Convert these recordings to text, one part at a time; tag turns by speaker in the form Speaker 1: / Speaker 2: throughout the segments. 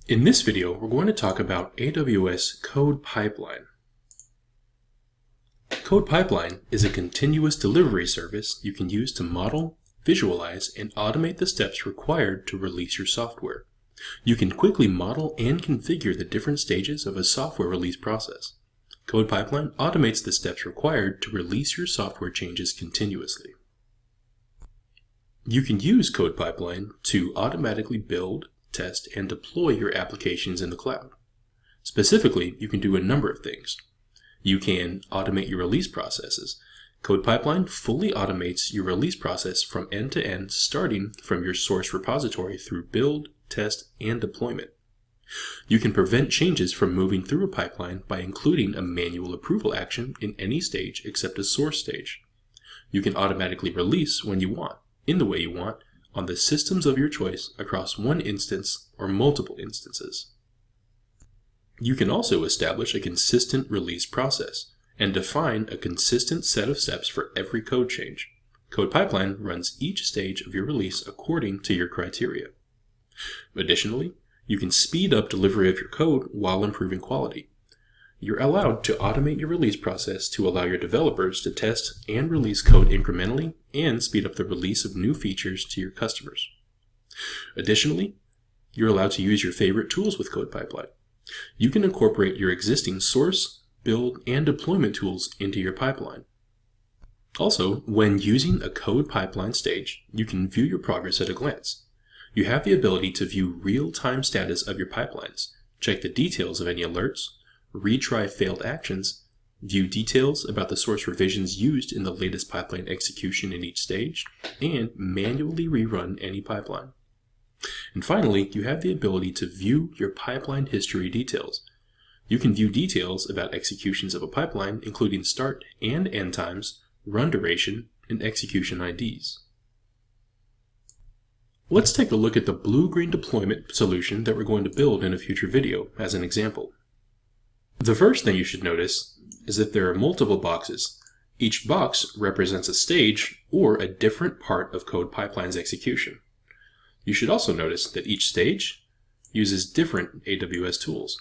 Speaker 1: In this video, we're going to talk about AWS Code Pipeline. Code Pipeline is a continuous delivery service you can use to model, visualize, and automate the steps required to release your software. You can quickly model and configure the different stages of a software release process. Code Pipeline automates the steps required to release your software changes continuously. You can use Code Pipeline to automatically build, test, and deploy your applications in the cloud. Specifically, you can do a number of things. You can automate your release processes. Code Pipeline fully automates your release process from end to end, starting from your source repository through build, test, and deployment. You can prevent changes from moving through a pipeline by including a manual approval action in any stage except a source stage. You can automatically release when you want, in the way you want, on the systems of your choice across one instance or multiple instances. You can also establish a consistent release process and define a consistent set of steps for every code change. Code Pipeline runs each stage of your release according to your criteria. Additionally, you can speed up delivery of your code while improving quality. You're allowed to automate your release process to allow your developers to test and release code incrementally and speed up the release of new features to your customers. Additionally, you're allowed to use your favorite tools with Code Pipeline. You can incorporate your existing source, build, and deployment tools into your pipeline. Also, when using a Code Pipeline stage, you can view your progress at a glance. You have the ability to view real-time status of your pipelines, check the details of any alerts, retry failed actions, view details about the source revisions used in the latest pipeline execution in each stage, and manually rerun any pipeline. And finally, you have the ability to view your pipeline history details. You can view details about executions of a pipeline, including start and end times, run duration, and execution IDs. Let's take a look at the blue-green deployment solution that we're going to build in a future video as an example. The first thing you should notice is that there are multiple boxes. Each box represents a stage or a different part of Code Pipeline's execution. You should also notice that each stage uses different AWS tools.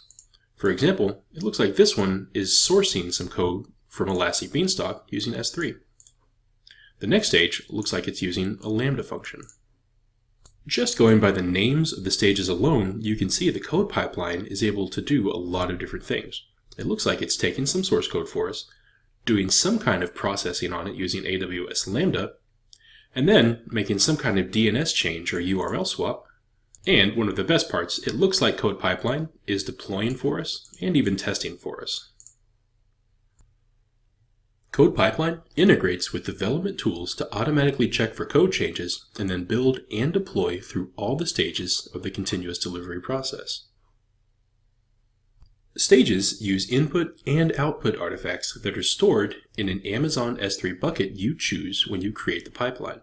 Speaker 1: For example, it looks like this one is sourcing some code from Elastic Beanstalk using S3. The next stage looks like it's using a Lambda function. Just going by the names of the stages alone, you can see the Code Pipeline is able to do a lot of different things. It looks like it's taking some source code for us, doing some kind of processing on it using AWS Lambda, and then making some kind of DNS change or URL swap. And one of the best parts, it looks like Code Pipeline is deploying for us and even testing for us. Code Pipeline integrates with development tools to automatically check for code changes and then build and deploy through all the stages of the continuous delivery process. Stages use input and output artifacts that are stored in an Amazon S3 bucket you choose when you create the pipeline.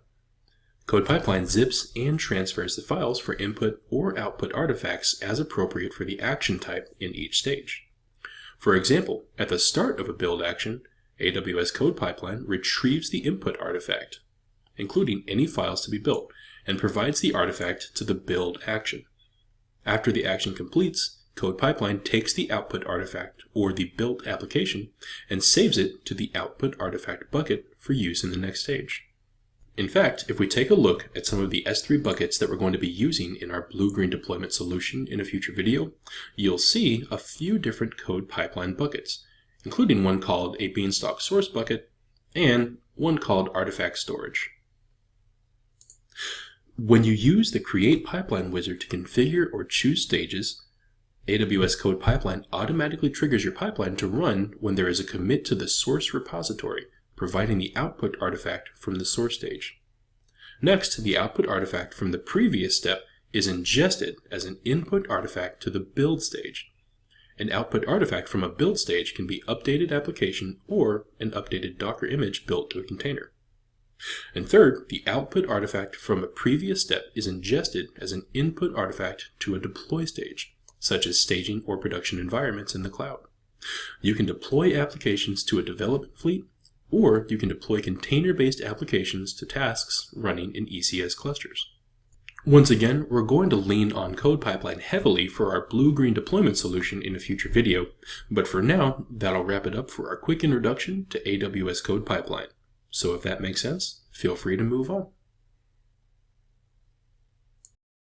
Speaker 1: Code Pipeline zips and transfers the files for input or output artifacts as appropriate for the action type in each stage. For example, at the start of a build action, AWS Code Pipeline retrieves the input artifact, including any files to be built, and provides the artifact to the build action. After the action completes, Code Pipeline takes the output artifact, or the built application, and saves it to the output artifact bucket for use in the next stage. In fact, if we take a look at some of the S3 buckets that we're going to be using in our blue-green deployment solution in a future video, you'll see a few different Code Pipeline buckets, including one called a Beanstalk source bucket and one called artifact storage. When you use the Create Pipeline wizard to configure or choose stages, AWS Code Pipeline automatically triggers your pipeline to run when there is a commit to the source repository, providing the output artifact from the source stage. Next, the output artifact from the previous step is ingested as an input artifact to the build stage. An output artifact from a build stage can be updated application or an updated Docker image built to a container. And third, the output artifact from a previous step is ingested as an input artifact to a deploy stage, such as staging or production environments in the cloud. You can deploy applications to a development fleet, or you can deploy container-based applications to tasks running in ECS clusters. Once again, we're going to lean on Code Pipeline heavily for our blue-green deployment solution in a future video, but for now, that'll wrap it up for our quick introduction to AWS Code Pipeline. So if that makes sense, feel free to move on.